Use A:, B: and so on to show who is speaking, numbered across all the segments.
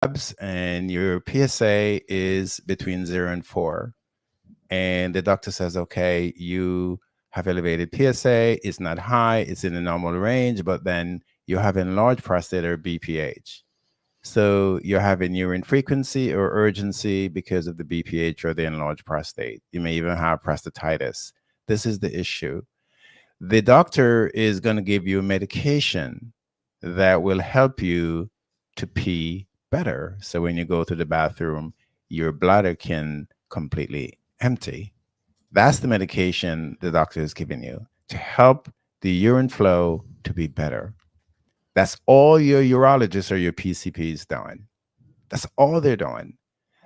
A: labs and your PSA is between 0 and 4. And the doctor says, okay, you have elevated PSA, it's not high, it's in the normal range, but then you have enlarged prostate or BPH. So you're having urine frequency or urgency because of the BPH or the enlarged prostate. You may even have prostatitis. This is the issue. The doctor is going to give you a medication that will help you to pee better. So when you go to the bathroom, your bladder can completely empty. That's the medication the doctor is giving you to help the urine flow to be better. That's all your urologists or your PCPs doing. That's all they're doing.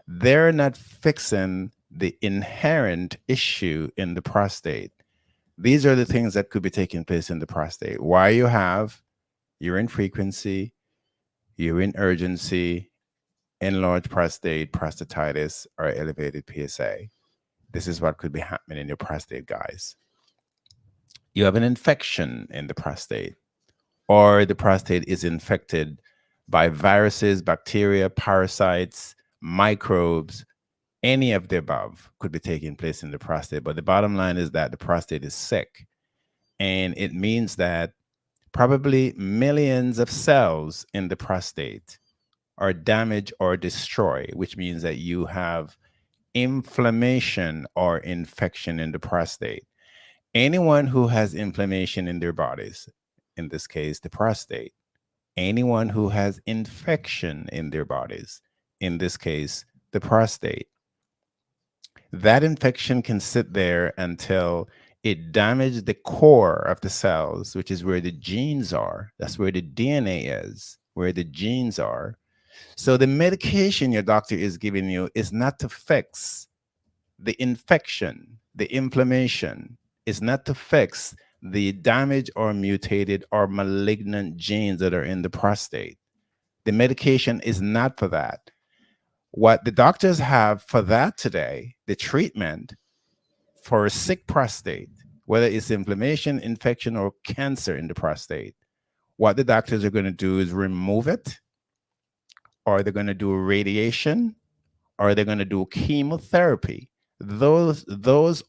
A: They're not fixing the inherent issue in the prostate. These are the things that could be taking place in the prostate. Why you have urine frequency, urine urgency, enlarged prostate, prostatitis, or elevated PSA. This is what could be happening in your prostate, guys. You have an infection in the prostate, or the prostate is infected by viruses, bacteria, parasites, microbes, any of the above could be taking place in the prostate. But the bottom line is that the prostate is sick. And it means that probably millions of cells in the prostate are damaged or destroyed, which means that you have inflammation or infection in the prostate. Anyone who has inflammation in their bodies, in this case, the prostate, anyone who has infection in their bodies, in this case, the prostate, that infection can sit there until it damages the core of the cells, which is where the genes are. That's where the DNA is, where the genes are. So the medication your doctor is giving you is not to fix the infection, the inflammation, is not to fix the damaged or mutated or malignant genes that are in the prostate. The medication is not for that. What the doctors have for that today, the treatment for a sick prostate, whether it's inflammation, infection, or cancer in the prostate, what the doctors are going to do is remove it, or they're going to do radiation, or they're going to do chemotherapy. Those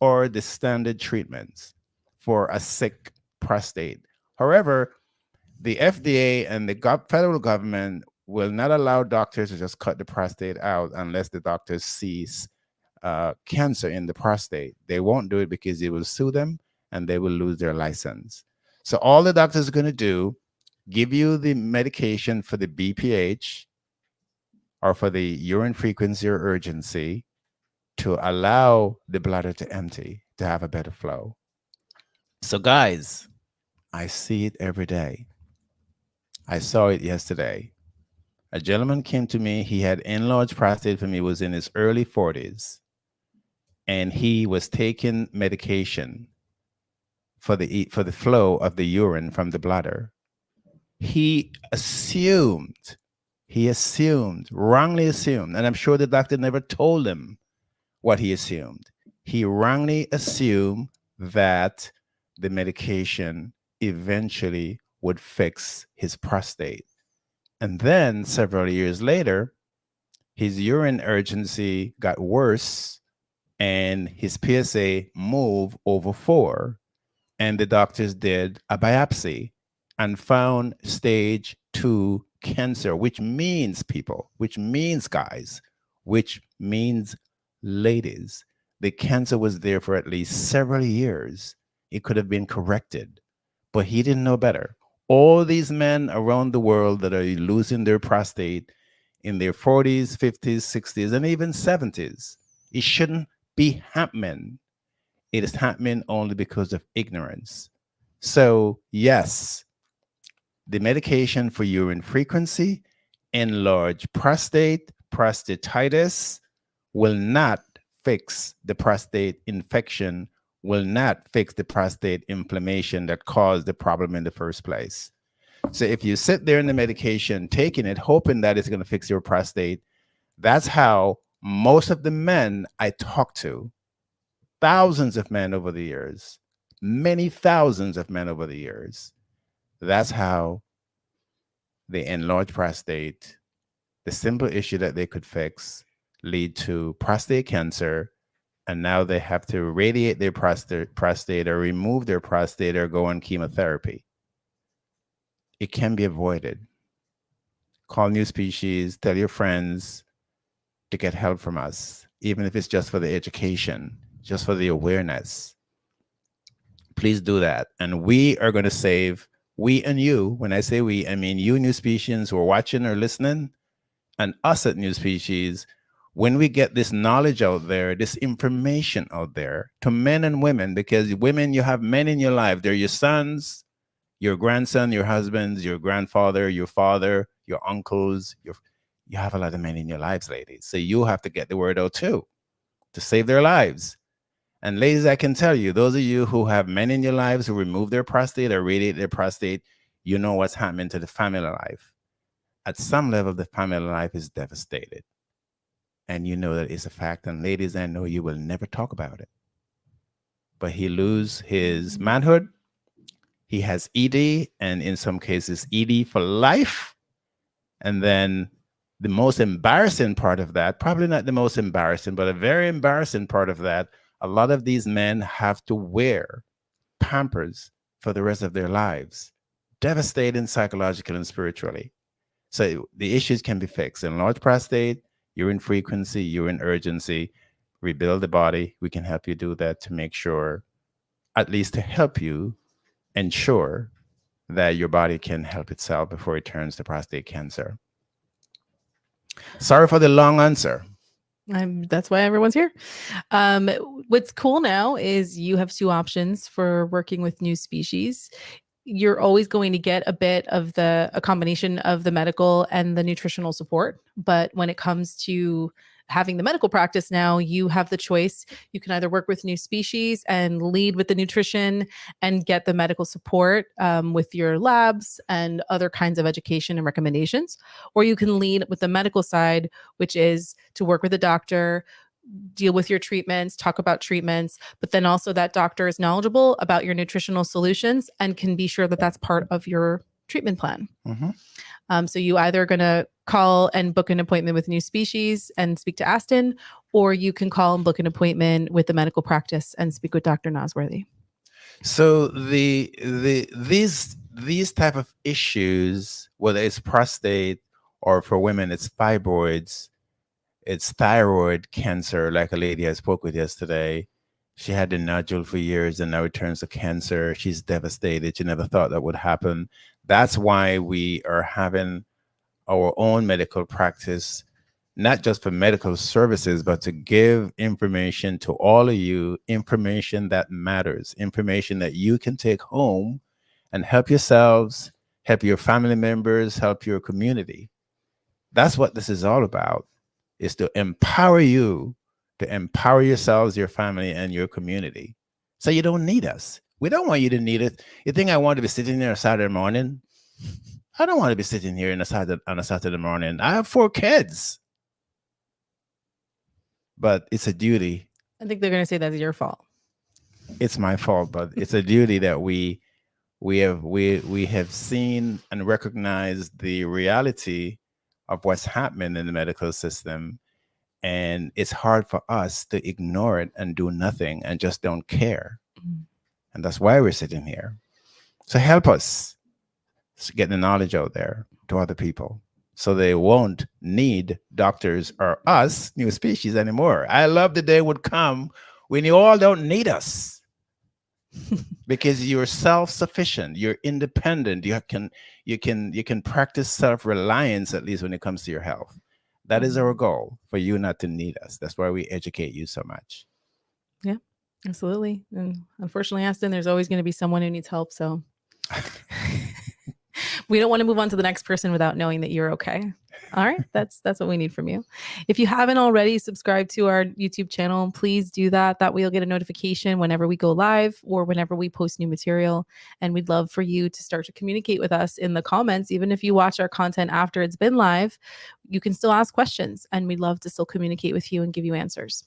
A: are the standard treatments for a sick prostate. However, the FDA and the federal government will not allow doctors to just cut the prostate out unless the doctor sees cancer in the prostate. They won't do it because it will sue them and they will lose their license. So all the doctors are going to do, give you the medication for the BPH or for the urine frequency or urgency to allow the bladder to empty, to have a better flow. So guys, I see it every day. I saw it yesterday. A gentleman came to me. He had enlarged prostate for me, was in his early 40s, and he was taking medication for the flow of the urine from the bladder. He assumed, wrongly assumed, and I'm sure the doctor never told him what he assumed. He wrongly assumed that the medication eventually would fix his prostate. And then several years later, his urine urgency got worse and his PSA moved over 4. And the doctors did a biopsy and found stage 2 cancer, which means people, which means guys, which means ladies. The cancer was there for at least several years. It could have been corrected, but he didn't know better. All these men around the world that are losing their prostate in their 40s, 50s, 60s, and even 70s, it shouldn't be happening. It is happening only because of ignorance. So, yes, the medication for urine frequency, enlarged prostate, prostatitis will not fix the prostate infection, will not fix the prostate inflammation that caused the problem in the first place. So if you sit there in the medication, taking it, hoping that it's going to fix your prostate, that's how most of the men I talk to, thousands of men over the years, many thousands of men over the years, that's how the enlarged prostate the simple issue that they could fix lead to prostate cancer, and now they have to radiate their prostate or remove their prostate or go on chemotherapy. It can be avoided. Call NuSpecian, tell your friends to get help from us, even if it's just for the education, just for the awareness. Please do that. And we are going to save, we and you, when I say we, I mean you NuSpecians who are watching or listening, and us at NuSpecian. When we get this knowledge out there, this information out there to men and women, because women, you have men in your life. They're your sons, your grandson, your husbands, your grandfather, your father, your uncles. You have a lot of men in your lives, ladies. So you have to get the word out too to save their lives. And ladies, I can tell you, those of you who have men in your lives who remove their prostate or radiate their prostate, you know what's happening to the family life. At some level, the family life is devastated. And you know that it's a fact. And ladies, I know you will never talk about it. But he lose his manhood. He has ED, and in some cases, ED for life. And then the most embarrassing part of that, probably not the most embarrassing, but a very embarrassing part of that, a lot of these men have to wear Pampers for the rest of their lives. Devastating psychologically and spiritually. So the issues can be fixed. Enlarged prostate, urine frequency, urine urgency, rebuild the body. We can help you do that to make sure, at least to help you ensure that your body can help itself before it turns to prostate cancer. Sorry for the long answer.
B: That's why everyone's here. What's cool now is you have two options for working with NuSpecian. You're always going to get a bit of a combination of the medical and the nutritional support. But when it comes to having the medical practice now, you have the choice. You can either work with NuSpecian and lead with the nutrition and get the medical support with your labs and other kinds of education and recommendations, or you can lead with the medical side, which is to work with a doctor, deal with your treatments, talk about treatments, but then also that doctor is knowledgeable about your nutritional solutions and can be sure that that's part of your treatment plan.
A: Mm-hmm.
B: So you either are going to call and book an appointment with NuSpecian and speak to Aston, or you can call and book an appointment with the medical practice and speak with Dr. Nosworthy.
A: So these type of issues, whether it's prostate or for women it's fibroids, it's thyroid cancer, like a lady I spoke with yesterday. She had a nodule for years and now it turns to cancer. She's devastated. She never thought that would happen. That's why we are having our own medical practice, not just for medical services, but to give information to all of you, information that matters, information that you can take home and help yourselves, help your family members, help your community. That's what this is all about, is to empower you, to empower yourselves, your family, and your community. So you don't need us. We don't want you to need it. You think I want to be sitting there on Saturday morning? I don't want to be sitting here on a Saturday morning. I have 4 kids. But it's a duty.
B: I think they're going to say that's your fault.
A: It's my fault, but it's a duty that we have seen and recognized the reality of what's happening in the medical system. And it's hard for us to ignore it and do nothing and just don't care. And that's why we're sitting here. So help us get the knowledge out there to other people so they won't need doctors or us, NuSpecian, anymore. I love the day would come when you all don't need us because you're self-sufficient, you're independent, you can practice self-reliance, at least when it comes to your health. That is our goal, for you not to need us. That's why we educate you so much.
B: Yeah, absolutely. And unfortunately, Aston, there's always going to be someone who needs help. So we don't want to move on to the next person without knowing that you're okay. All right. That's what we need from you. If you haven't already subscribed to our YouTube channel, please do that. That way you'll get a notification whenever we go live or whenever we post new material. And we'd love for you to start to communicate with us in the comments. Even if you watch our content after it's been live, you can still ask questions and we'd love to still communicate with you and give you answers.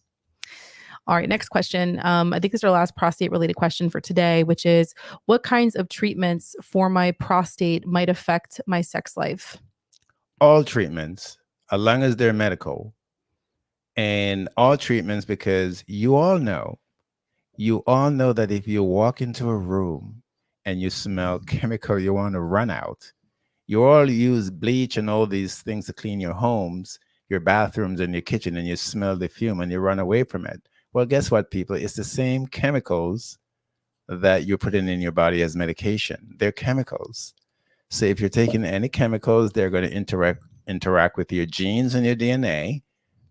B: All right, next question. I think this is our last prostate related question for today, which is what kinds of treatments for my prostate might affect my sex life?
A: All treatments as long as they're medical, and all treatments, because you all know that if you walk into a room and you smell chemical, you want to run out. You all use bleach and all these things to clean your homes, your bathrooms, and your kitchen, and you smell the fume and you run away from it. Well, guess what, people? It's the same chemicals that you're putting in your body as medication. They're chemicals. So if you're taking any chemicals, they're going to interact with your genes and your DNA.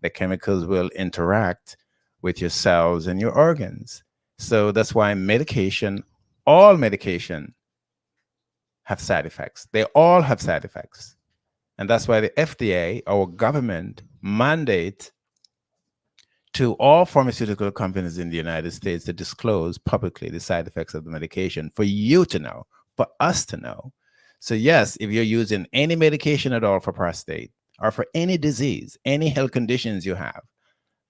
A: The chemicals will interact with your cells and your organs. So that's why all medication have side effects. They all have side effects. And that's why the FDA, our government, mandate to all pharmaceutical companies in the United States to disclose publicly the side effects of the medication for you to know, for us to know. So, yes, if you're using any medication at all for prostate or for any disease, any health conditions you have,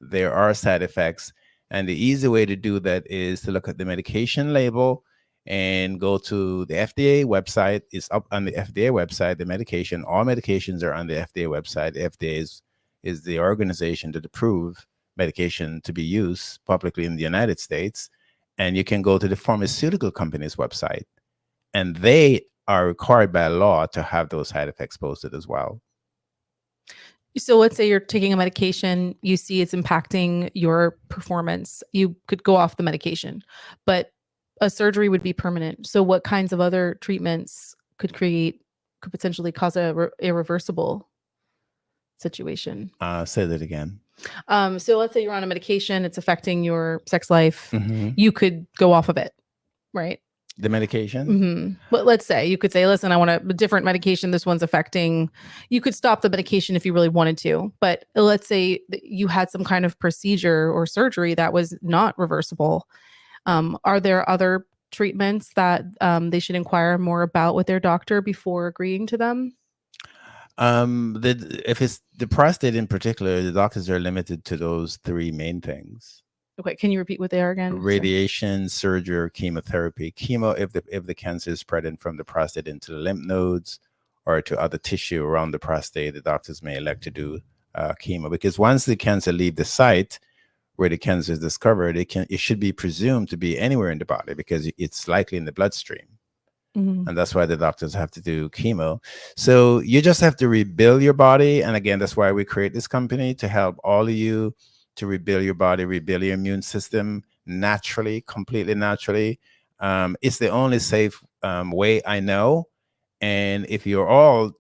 A: there are side effects. And the easy way to do that is to look at the medication label and go to the FDA website. It's up on the FDA website. The medication, all medications are on the FDA website. The FDA is the organization that approve medication to be used publicly in the United States. And you can go to the pharmaceutical company's website, and they are required by law to have those side effects posted as well.
B: So let's say you're taking a medication, you see it's impacting your performance. You could go off the medication, but a surgery would be permanent. So what kinds of other treatments could potentially cause a irreversible situation?
A: Say that again.
B: So let's say you're on a medication, it's affecting your sex life.
A: Mhm.
B: You could go off of it, right?
A: The medication?
B: But let's say you could say, listen, I want a different medication. This one's affecting. You could stop the medication if you really wanted to. But let's say that you had some kind of procedure or surgery that was not reversible. Are there other treatments that they should inquire more about with their doctor before agreeing to them?
A: If it's the prostate in particular, the doctors are limited to those three main things:
B: Okay, can you repeat what they are again? Sorry.
A: radiation, surgery, or chemotherapy. Chemo, if the cancer is spreading from the prostate into the lymph nodes or to other tissue around the prostate, the doctors may elect to do chemo, because once the cancer leave the site where the cancer is discovered, it should be presumed to be anywhere in the body because it's likely in the bloodstream.
B: Mhm.
A: And that's why the doctors have to do chemo. So you just have to rebuild your body. And again, that's why we create this company, to help all of you to rebuild your body, rebuild your immune system naturally, completely naturally. It's the only safe way I know. And if you're all,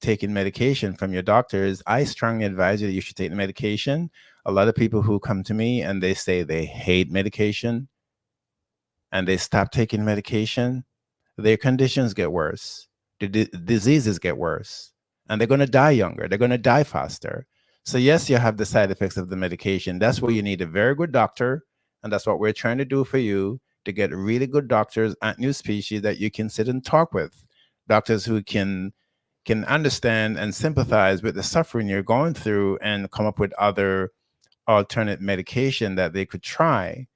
A: taking medication from your doctors, I strongly advise you that you should take the medication. A lot of people who come to me and they say they hate medication and they stop taking medication, their conditions get worse, the diseases get worse, and they're going to die younger. They're going to die faster. So yes, you have the side effects of the medication. That's where you need a very good doctor, and that's what we're trying to do for you, to get really good doctors at NuSpecian that you can sit and talk with, doctors who can understand and sympathize with the suffering you're going through and come up with other alternate medication that they could try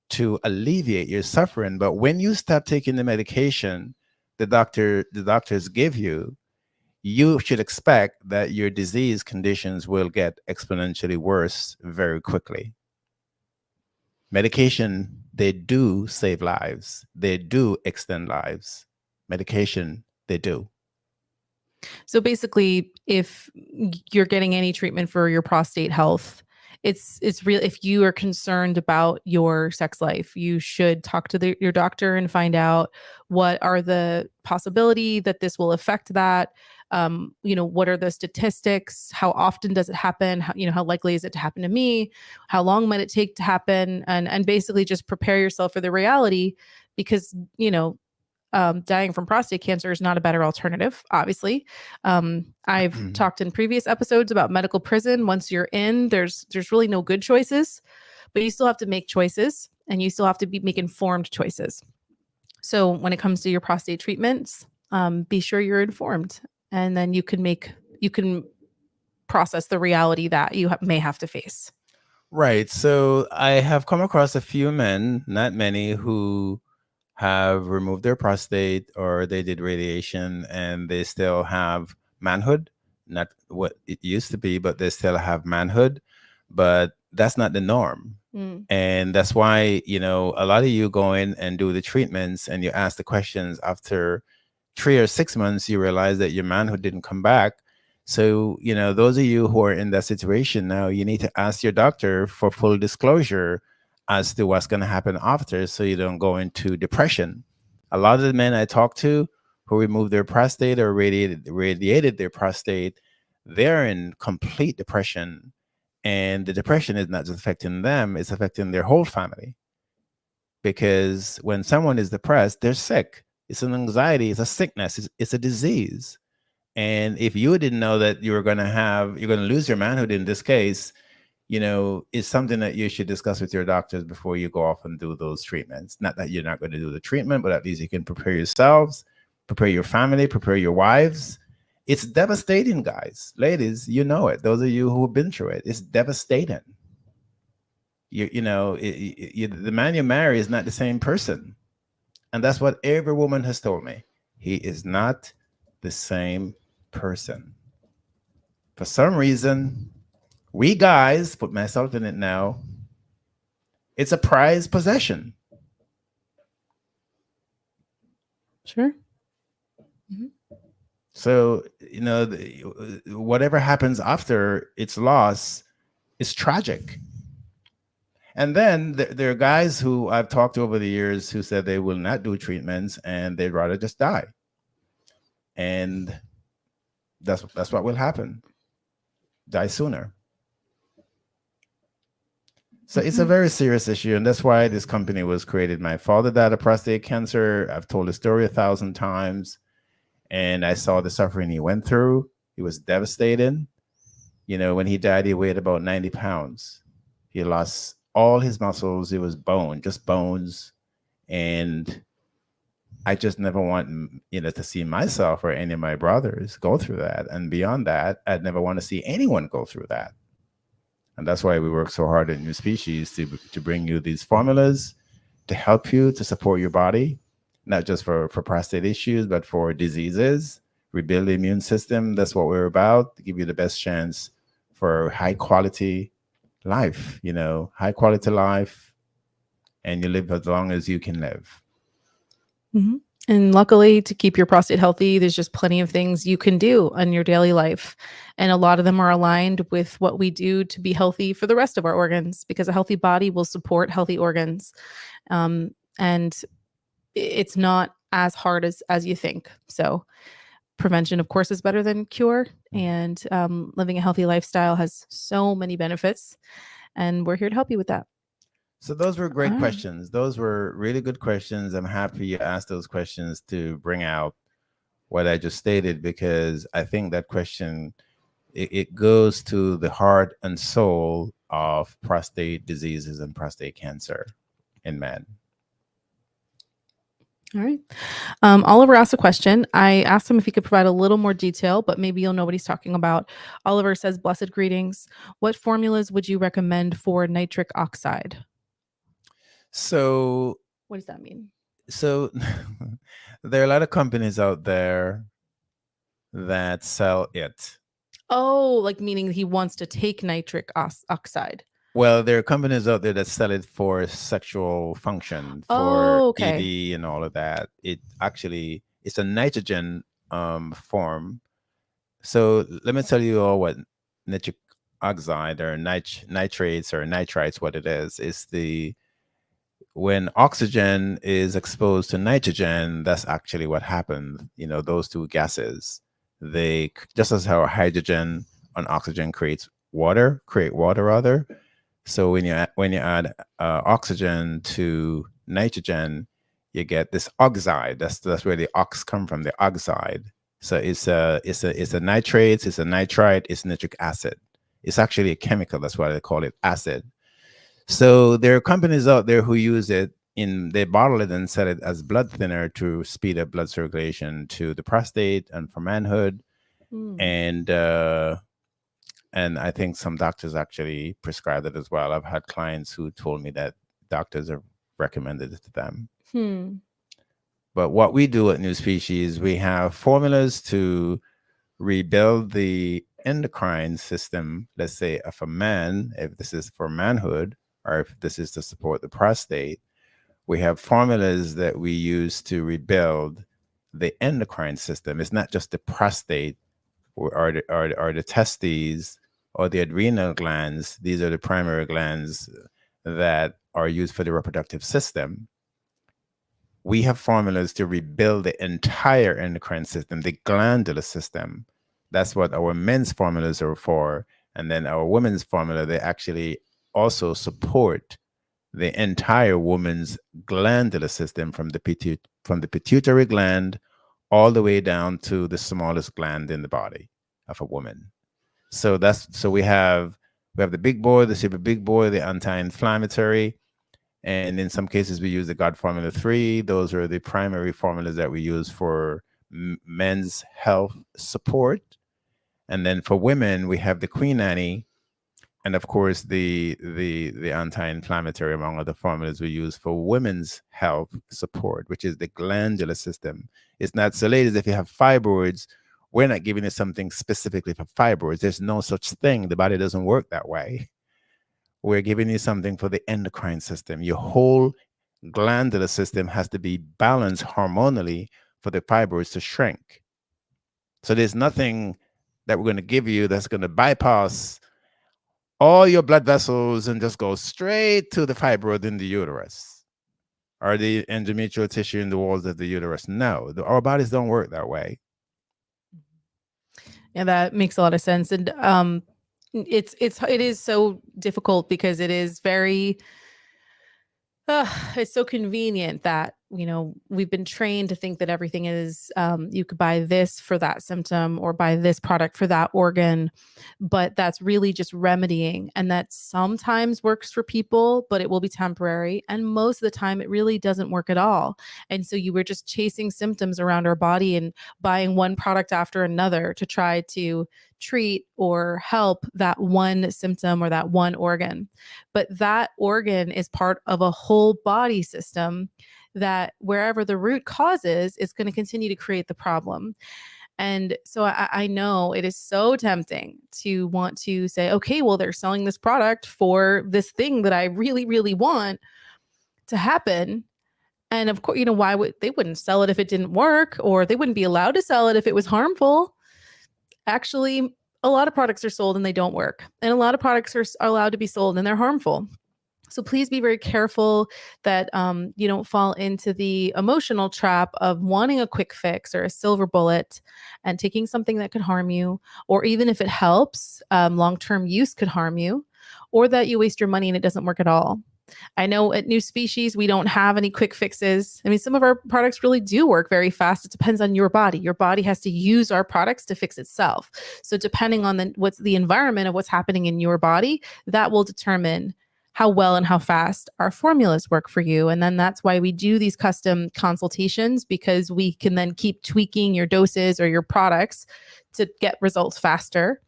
A: to alleviate your suffering. But when you stop taking the medication the doctors give you, you should expect that your disease conditions will get exponentially worse very quickly. Medication, they do save lives. They do extend lives. Medication, they do.
B: So basically, if you're getting any treatment for your prostate health, it's real. If you are concerned about your sex life, you should talk to your doctor and find out what are the possibility that this will affect that. What are the statistics? How often does it happen? How likely is it to happen to me? How long might it take to happen? And basically just prepare yourself for the reality, because dying from prostate cancer is not a better alternative, obviously. I've talked in previous episodes about medical prison. Once you're in, there's really no good choices, but you still have to make choices, and you still have to make informed choices. So when it comes to your prostate treatments, be sure you're informed, and then you can process the reality that you may have to face.
A: Right. So I have come across a few men, not many, who have removed their prostate or they did radiation and they still have manhood, not what it used to be, but they still have manhood. But that's not the norm.
B: Mm.
A: And that's why, a lot of you go in and do the treatments and you ask the questions after 3 or 6 months, you realize that your manhood didn't come back. So, those of you who are in that situation now, you need to ask your doctor for full disclosure as to what's going to happen after so you don't go into depression. A lot of the men I talk to who removed their prostate or radiated their prostate, they're in complete depression. And the depression is not just affecting them, it's affecting their whole family. Because when someone is depressed, they're sick. It's an anxiety, it's a sickness, it's a disease. And if you didn't know that you're going to lose your manhood in this case, it's something that you should discuss with your doctors before you go off and do those treatments. Not that you're not going to do the treatment, but at least you can prepare yourselves, prepare your family, prepare your wives. It's devastating, guys. Ladies, you know it. Those of you who have been through it, it's devastating. The man you marry is not the same person. And that's what every woman has told me. He is not the same person. For some reason, we guys, put myself in it now, it's a prized possession.
B: Sure. Mm-hmm.
A: So, whatever happens after its loss is tragic. And then there are guys who I've talked to over the years who said they will not do treatments and they'd rather just die. And that's what will happen. Die sooner. So it's a very serious issue, and that's why this company was created. My father died of prostate cancer. I've told the story 1,000 times, and I saw the suffering he went through. It was devastating. When he died, he weighed about 90 pounds. He lost all his muscles. It was bone, just bones. And I just never want, to see myself or any of my brothers go through that. And beyond that, I'd never want to see anyone go through that. And that's why we work so hard at NuSpecian to bring you these formulas to help you to support your body, not just for prostate issues, but for diseases, rebuild the immune system. That's what we're about, to give you the best chance for high quality life, high quality life, and you live as long as you can live.
B: Mm-hmm. And luckily, to keep your prostate healthy, there's just plenty of things you can do in your daily life. And a lot of them are aligned with what we do to be healthy for the rest of our organs, because a healthy body will support healthy organs. And it's not as hard as you think. So prevention, of course, is better than cure. And living a healthy lifestyle has so many benefits. And we're here to help you with that.
A: So those were great questions. Those were really good questions. I'm happy you asked those questions to bring out what I just stated, because I think that question, it goes to the heart and soul of prostate diseases and prostate cancer in men.
B: All right. Oliver asked a question. I asked him if he could provide a little more detail, but maybe you'll know what he's talking about. Oliver says, "Blessed greetings. What formulas would you recommend for nitric oxide?"
A: So
B: what does that mean?
A: So there are a lot of companies out there that sell it.
B: Oh, like meaning he wants to take nitric oxide.
A: Well, there are companies out there that sell it for sexual function, for ED and all of that. It's a nitrogen form. So let me tell you all what nitric oxide or nitrates or nitrites, what it is. It's when oxygen is exposed to nitrogen, that's actually what happens. Those two gases, they, just as how hydrogen and oxygen create water rather. So when you add oxygen to nitrogen, you get this oxide. That's where the ox come from, the oxide. So it's a nitrate, it's a nitrite, it's nitric acid. It's actually a chemical. That's why they call it acid. So there are companies out there who use it they bottle it and sell it as blood thinner to speed up blood circulation to the prostate and for manhood. And I think some doctors actually prescribe it as well. I've had clients who told me that doctors have recommended it to them. But what we do at NuSpecian, we have formulas to rebuild the endocrine system, let's say of a man, if this is for manhood, or if this is to support the prostate, we have formulas that we use to rebuild the endocrine system. It's not just the prostate or the testes or the adrenal glands. These are the primary glands that are used for the reproductive system. We have formulas to rebuild the entire endocrine system, the glandular system. That's what our men's formulas are for. And then our women's formula, they actually also support the entire woman's glandular system from the pituitary gland all the way down to the smallest gland in the body of a woman. So we have the big boy, the super big boy, the anti-inflammatory, and in some cases we use the God Formula 3. Those are the primary formulas that we use for men's health support. And then for women, we have the Queen Annie, and of course the anti-inflammatory, among other formulas we use for women's health support, which is the glandular system. It's not, so ladies, if you have fibroids, we're not giving you something specifically for fibroids. There's no such thing. The body doesn't work that way. We're giving you something for the endocrine system. Your whole glandular system has to be balanced hormonally for the fibroids to shrink. So there's nothing that we're going to give you that's going to bypass all your blood vessels and just go straight to the fibroid in the uterus or the endometrial tissue in the walls of the uterus. No, our bodies don't work that way.
B: Yeah, that makes a lot of sense. And it is so difficult because it is very it's so convenient that, you know, we've been trained to think that everything is you could buy this for that symptom or buy this product for that organ, but that's really just remedying, and that sometimes works for people, but it will be temporary, and most of the time it really doesn't work at all. And so you were just chasing symptoms around our body and buying one product after another to try to treat or help that one symptom or that one organ. But that organ is part of a whole body system that wherever the root cause is going to continue to create the problem. And so I know it is so tempting to want to say, okay, well, they're selling this product for this thing that I really, really want to happen. And of course, you know, they wouldn't sell it if it didn't work, or they wouldn't be allowed to sell it if it was harmful. Actually, a lot of products are sold and they don't work. And a lot of products are allowed to be sold and they're harmful. So please be very careful that you don't fall into the emotional trap of wanting a quick fix or a silver bullet and taking something that could harm you, or even if it helps, long-term use could harm you, or that you waste your money and it doesn't work at all. I know at NuSpecian, we don't have any quick fixes. I mean, some of our products really do work very fast. It depends on your body. Your body has to use our products to fix itself. So depending on what's the environment of what's happening in your body, that will determine how well and how fast our formulas work for you. And then that's why we do these custom consultations, because we can then keep tweaking your doses or your products to get results faster.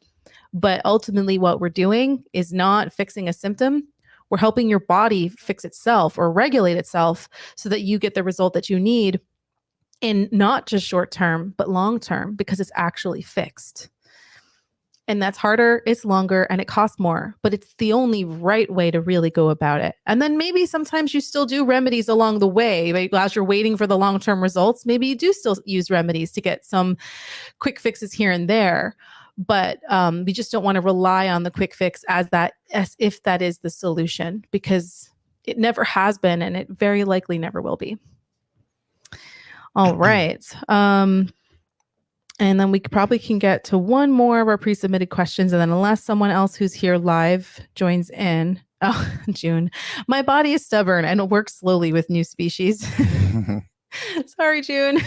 B: But ultimately, what we're doing is not fixing a symptom. We're helping your body fix itself or regulate itself so that you get the result that you need in not just short term, but long term, because it's actually fixed. And that's harder, it's longer, and it costs more, but it's the only right way to really go about it. And then maybe sometimes you still do remedies along the way. Like as you're waiting for the long-term results, maybe you do still use remedies to get some quick fixes here and there. But we just don't want to rely on the quick fix as if that is the solution, because it never has been, and it very likely never will be. All right. And then we probably can get to one more of our pre-submitted questions. And then unless someone else who's here live joins in. Oh, June. My body is stubborn and it works slowly with NuSpecian. Sorry, June.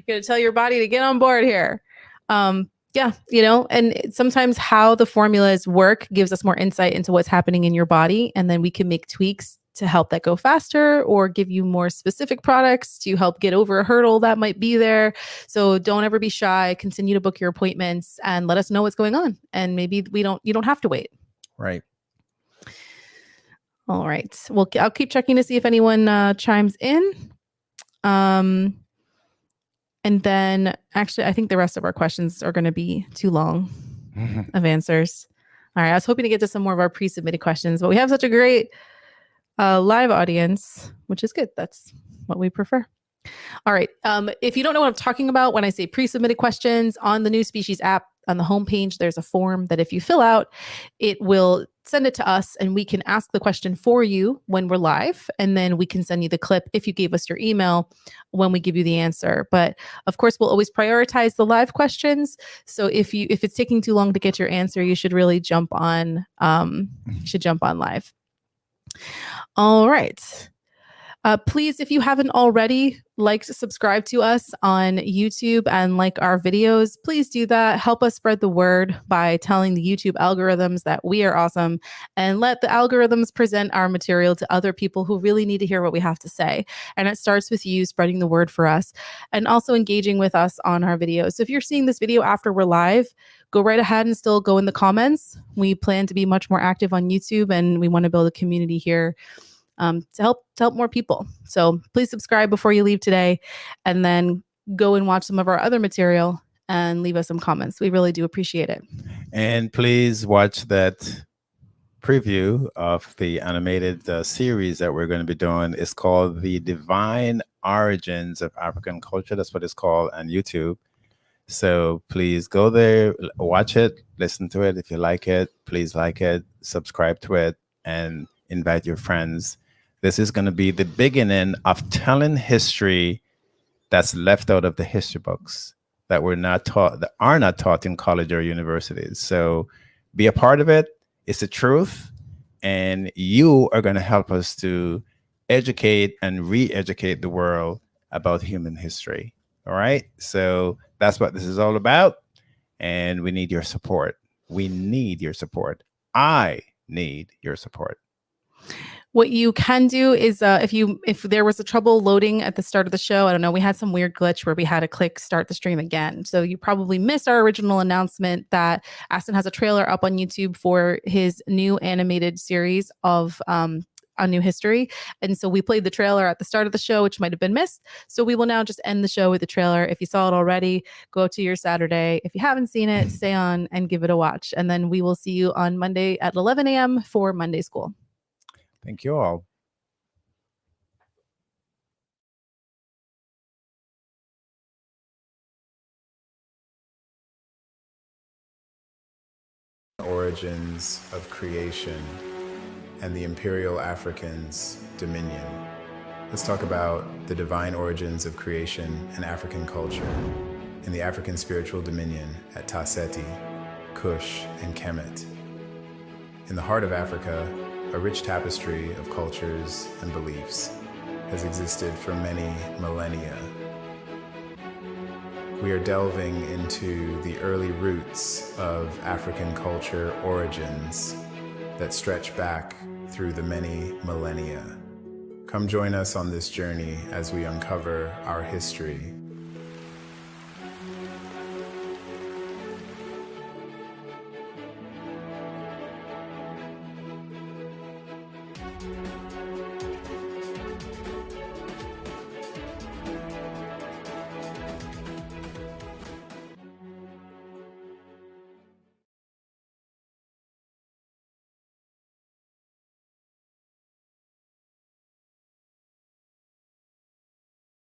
B: Gonna tell your body to get on board here. Yeah, you know, and sometimes how the formulas work gives us more insight into what's happening in your body. And then we can make tweaks to help that go faster, or give you more specific products to help get over a hurdle that might be there. So don't ever be shy. Continue to book your appointments and let us know what's going on. And maybe you don't have to wait.
A: Right.
B: All right. Well, I'll keep checking to see if anyone chimes in. And then actually, I think the rest of our questions are going to be too long of answers. All right. I was hoping to get to some more of our pre-submitted questions, but we have such a great live audience, which is good. That's what we prefer. All right. If you don't know what I'm talking about when I say pre-submitted questions, on the NuSpecian app on the homepage, there's a form that if you fill out, it will send it to us and we can ask the question for you when we're live. And then we can send you the clip if you gave us your email when we give you the answer. But of course, we'll always prioritize the live questions. So if it's taking too long to get your answer, you should really jump on live. All right. Please, if you haven't already, subscribe to us on YouTube and like our videos. Please do that. Help us spread the word by telling the YouTube algorithms that we are awesome, and let the algorithms present our material to other people who really need to hear what we have to say. And it starts with you spreading the word for us and also engaging with us on our videos. So if you're seeing this video after we're live, go right ahead and still go in the comments. We plan to be much more active on YouTube, and we want to build a community here to help more people. So please subscribe before you leave today, and then go and watch some of our other material and leave us some comments. We really do appreciate it.
A: And please watch that preview of the animated series that we're going to be doing. It's called The Divine Origins of African Culture. That's what it's called on YouTube. So please go there, watch it, listen to it. If you like it, please like it, subscribe to it, and invite your friends. This is going to be the beginning of telling history that's left out of the history books, that are not taught in college or universities. So be a part of it. It's the truth. And you are going to help us to educate and re-educate the world about human history. All right. So that's what this is all about. And we need your support. We need your support. I need your support.
B: What you can do is if there was a trouble loading at the start of the show, I don't know, we had some weird glitch where we had to click start the stream again. So you probably missed our original announcement that Aston has a trailer up on YouTube for his new animated series of on New History. And so we played the trailer at the start of the show, which might have been missed. So we will now just end the show with the trailer. If you saw it already, go to your Saturday. If you haven't seen it, stay on and give it a watch. And then we will see you on Monday at 11 a.m. for Monday School.
A: Thank you all. Origins of creation and the imperial Africans' dominion. Let's talk about the divine origins of creation and African culture in the African spiritual dominion at Taseti, Kush, and Kemet. In the heart of Africa, a rich tapestry of cultures and beliefs has existed for many millennia. We are delving into the early roots of African culture origins that stretch back through the many millennia. Come join us on this journey as we uncover our history.